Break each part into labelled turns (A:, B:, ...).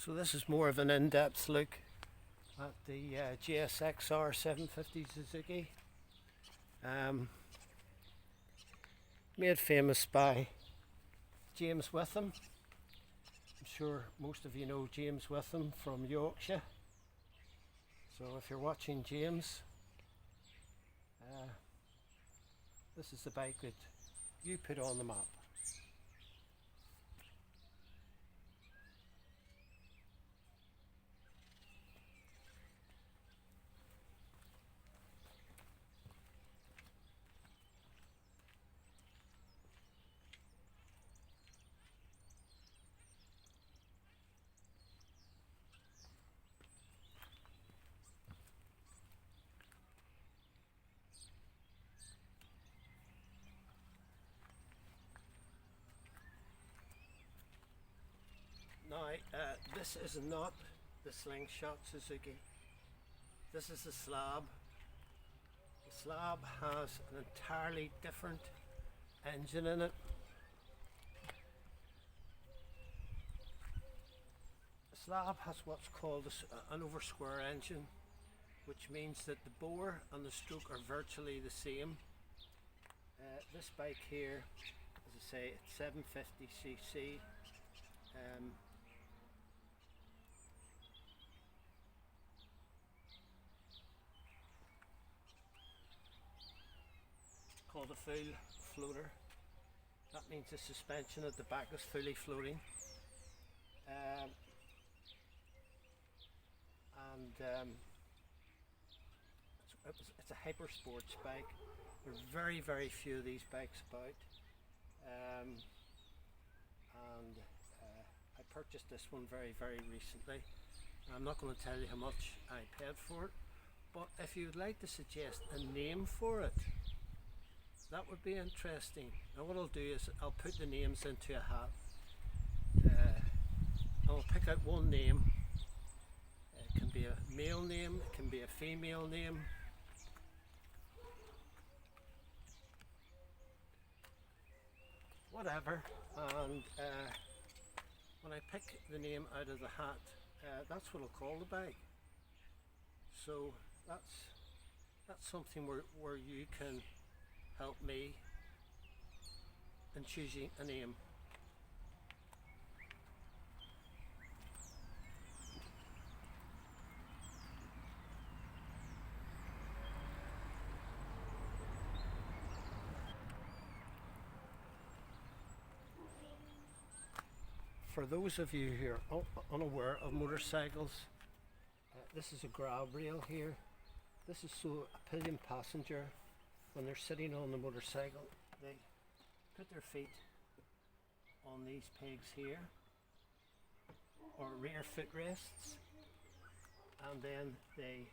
A: So this is more of an in-depth look at the GSX-R750 Suzuki. Made famous by James Witham. I'm sure most of you know James Witham from Yorkshire. So if you're watching James, this is the bike that you put on the map. Now, this is not the Slingshot Suzuki. This is the Slab. The Slab has an entirely different engine in it. The Slab has what's called an over square engine, which means that the bore and the stroke are virtually the same. This bike here, as I say, it's 750cc. Called a full floater. That means the suspension at the back is fully floating. It's a hyper sports bike. There's very, very few of these bikes about. I purchased this one very, very recently. I'm not going to tell you how much I paid for it, but if you'd like to suggest a name for it, that would be interesting. Now what I'll do is I'll put the names into a hat. I'll pick out one name. It can be a male name, it can be a female name. Whatever. And when I pick the name out of the hat, that's what I'll call the bike. So that's something where you can help me in choosing a name. For those of you who are unaware of motorcycles, this is a grab rail here. This is so a pillion passenger, when they're sitting on the motorcycle, they put their feet on these pegs here, or rear footrests, and then they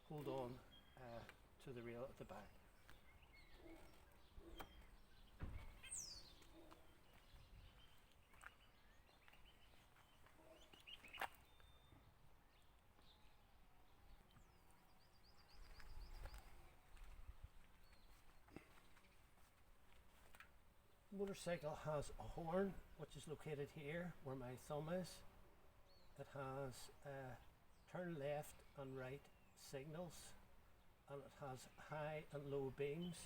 A: hold on to the rail at the back. The motorcycle has a horn, which is located here where my thumb is. It has turn left and right signals, and it has high and low beams,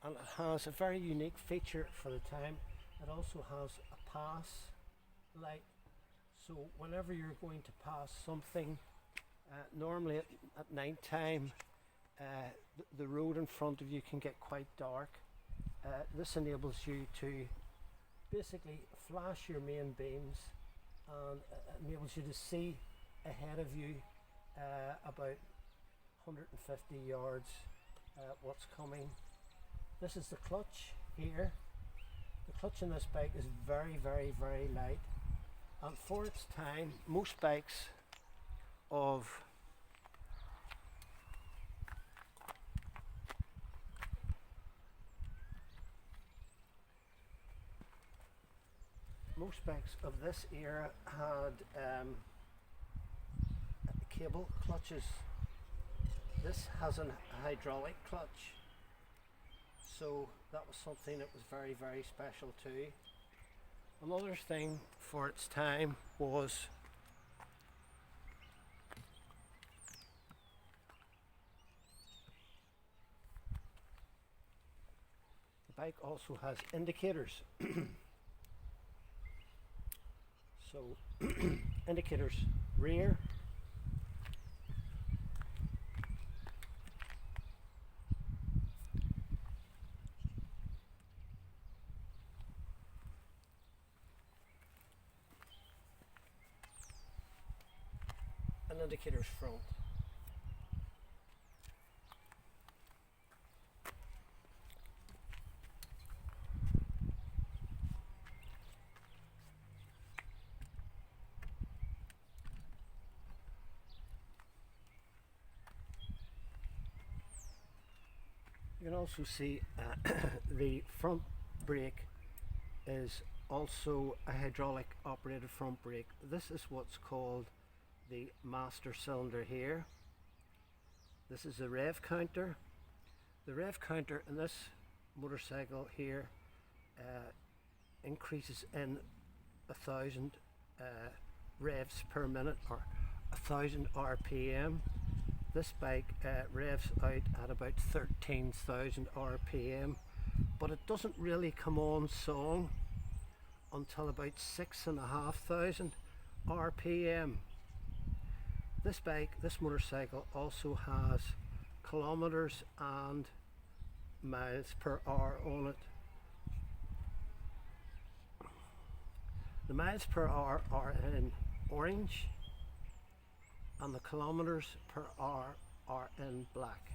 A: and it has a very unique feature for the time. It also has a pass light, so whenever you're going to pass something, normally at night time, the road in front of you can get quite dark. This enables you to basically flash your main beams, and enables you to see ahead of you about 150 yards what's coming. This is the clutch here. The clutch in this bike is very, very, very light, and for its time, most bikes of this era had cable clutches. This has a hydraulic clutch, so that was something that was very, very special too. Another thing for its time was the bike also has indicators. So indicators rear, and indicators front. You can also see the front brake is also a hydraulic operated front brake. This is what's called the master cylinder here. This is the rev counter. The rev counter in this motorcycle here increases in 1,000 revs per minute, or 1,000 RPM. This bike revs out at about 13,000 RPM, but it doesn't really come on song until about 6,500 RPM. This motorcycle also has kilometers and miles per hour on it. The miles per hour are in orange, and the kilometers per hour are in black.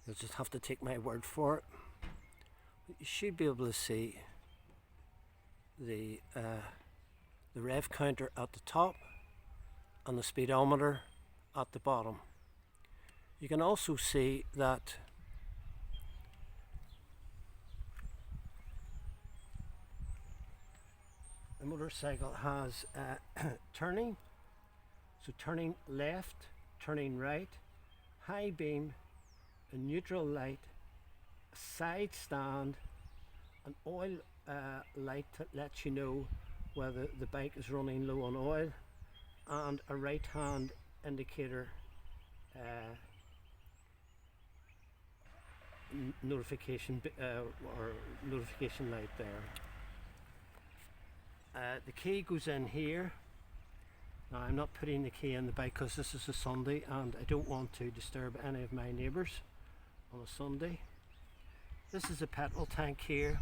A: You'll just have to take my word for it. You should be able to see the rev counter at the top and the speedometer at the bottom. You can also see that the motorcycle has turning, so turning left, turning right, high beam, a neutral light, a side stand, an oil light that lets you know whether the bike is running low on oil, and a right hand indicator notification or notification light there. The key goes in here. Now I'm not putting the key in the bike because this is a Sunday and I don't want to disturb any of my neighbours on a Sunday. This is a petrol tank here.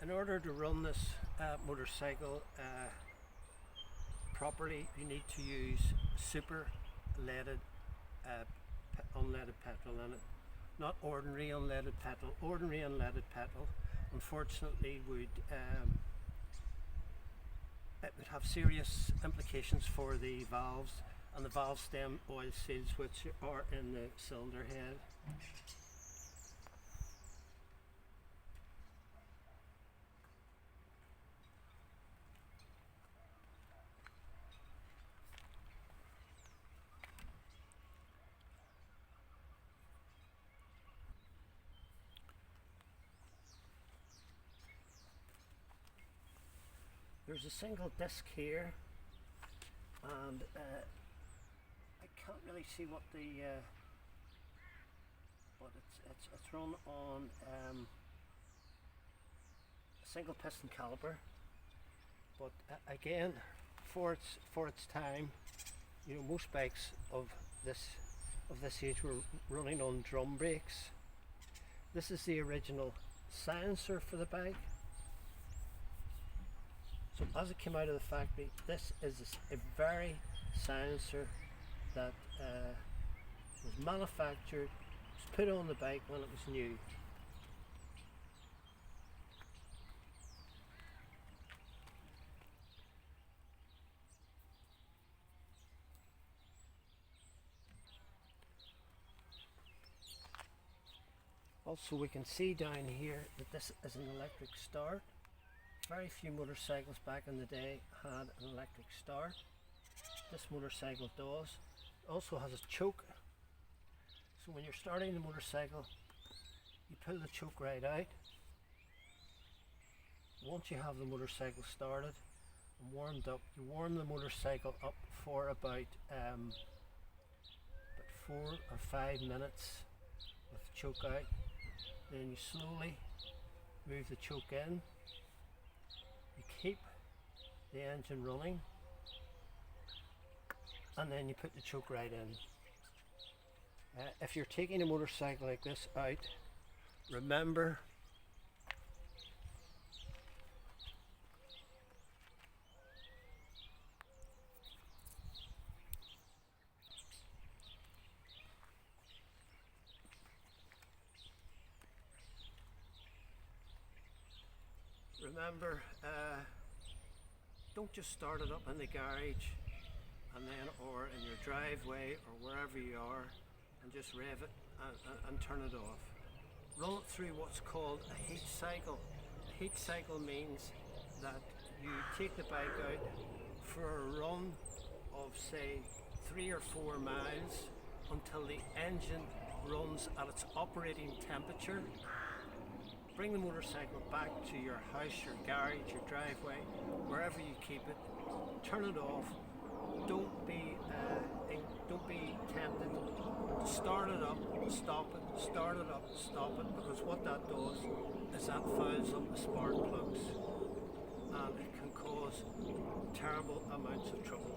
A: In order to run this motorcycle properly, you need to use super leaded unleaded petrol in it, not ordinary unleaded petrol. Ordinary unleaded petrol, unfortunately, would it would have serious implications for the valves and the valve stem oil seals, which are in the cylinder head. There's a single disc here, and I can't really see what the but it's run on a single piston caliper. But again, for its time, you know, most bikes of this age were running on drum brakes. This is the original silencer for the bike. So as it came out of the factory, this is a very silencer that was manufactured, was put on the bike when it was new. Also, we can see down here that this is an electric start. Very few motorcycles back in the day had an electric start. This motorcycle does. It also has a choke. So when you're starting the motorcycle, you pull the choke right out. Once you have the motorcycle started and warmed up, you warm the motorcycle up for about 4 or 5 minutes with the choke out. Then you slowly move the choke in. You keep the engine running, and then you put the choke right in. If you're taking a motorcycle like this out, remember don't just start it up in the garage and then or in your driveway or wherever you are and just rev it and turn it off. Run it through what's called a heat cycle. A heat cycle means that you take the bike out for a run of say 3 or 4 miles until the engine runs at its operating temperature. Bring the motorcycle back to your house, your garage, your driveway, wherever you keep it. Turn it off. Don't be tempted to start it up, stop it, start it up, stop it, because what that does is that fouls up the spark plugs and it can cause terrible amounts of trouble.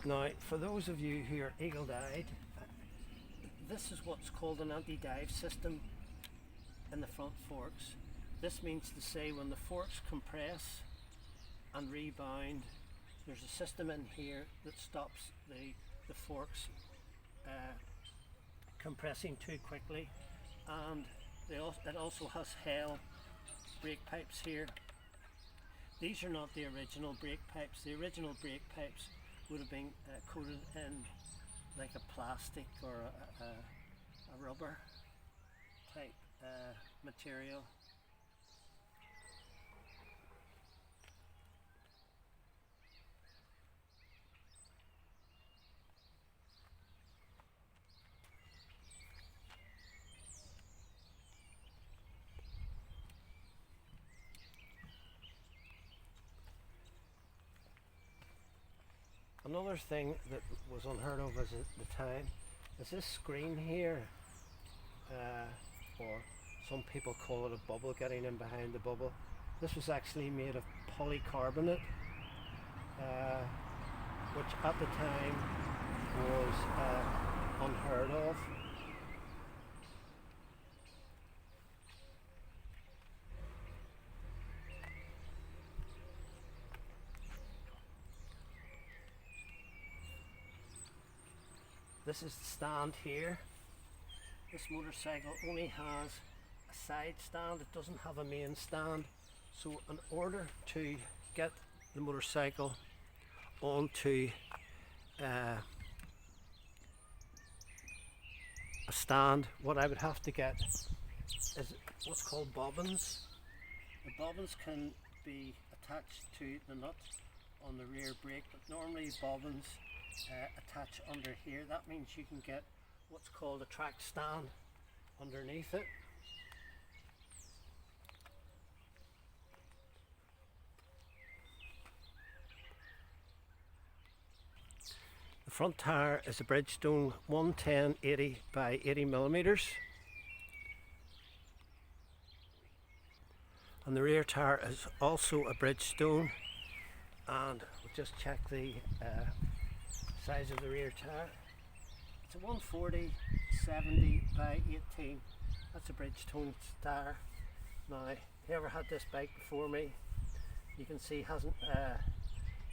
A: Now, for those of you who are eagle-eyed, this is what's called an anti-dive system in the front forks. This means to say when the forks compress and rebound, there's a system in here that stops the forks compressing too quickly, and it also has Hell brake pipes here. These are not the original brake pipes. The original brake pipes would have been coated in like a plastic or a rubber type material. Another thing that was unheard of at the time is this screen here, or some people call it a bubble, getting in behind the bubble. This was actually made of polycarbonate, which at the time was unheard of. This is the stand here. This motorcycle only has a side stand, it doesn't have a main stand. So in order to get the motorcycle onto a stand, what I would have to get is what's called bobbins. The bobbins can be attached to the nut on the rear brake, but normally bobbins attach under here. That means you can get what's called a track stand underneath it. The front tire is a Bridgestone 110/80 by 80 millimeters, and the rear tire is also a Bridgestone, and we'll just check the size of the rear tire. It's a 140/70 by 18. That's a Bridgestone tire. Now, whoever had this bike before me You can see hasn't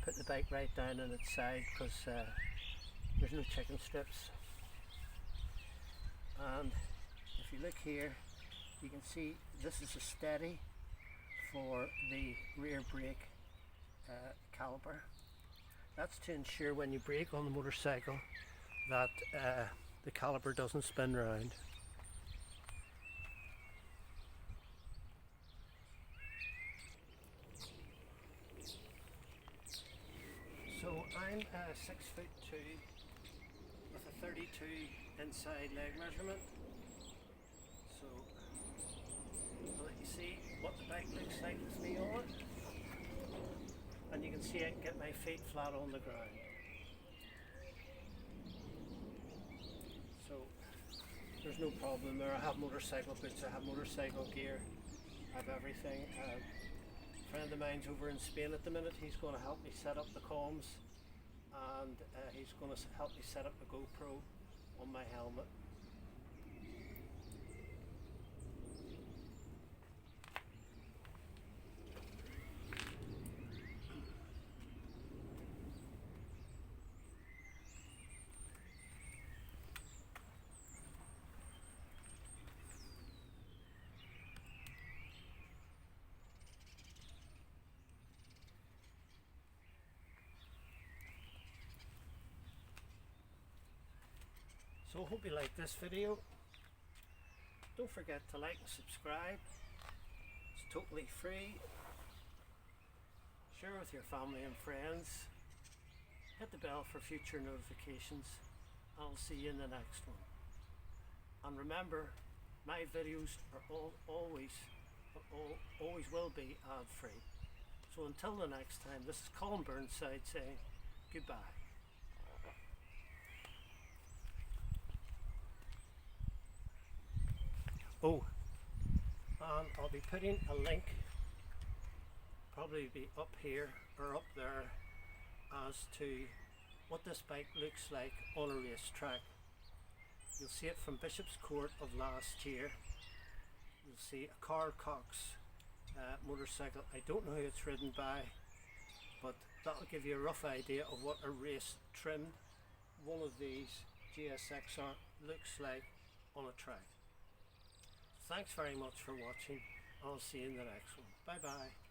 A: put the bike right down on its side because there's no chicken strips. And if you look here, you can see this is a steady for the rear brake caliper. That's to ensure when you brake on the motorcycle that the caliper doesn't spin round. So I'm 6'2" with a 32 inside leg measurement. So I'll let you see what the bike looks like with me on it. And you can see I can get my feet flat on the ground. So there's no problem there. I have motorcycle boots, I have motorcycle gear, I have everything. A friend of mine's over in Spain at the minute. He's going to help me set up the comms, and he's going to help me set up the GoPro on my helmet. So I hope you like this video. Don't forget to like and subscribe. It's totally free. Share with your family and friends. Hit the bell for future notifications. I'll see you in the next one. And remember, my videos are always will be ad free. So until the next time, this is Colin Burnside saying goodbye. Oh, and I'll be putting a link, probably be up here or up there, as to what this bike looks like on a racetrack. You'll see it from Bishop's Court of last year. You'll see a Carl Cox motorcycle. I don't know who it's ridden by, but that'll give you a rough idea of what a race trimmed one of these GSX-R looks like on a track. Thanks very much for watching. I'll see you in the next one. Bye bye.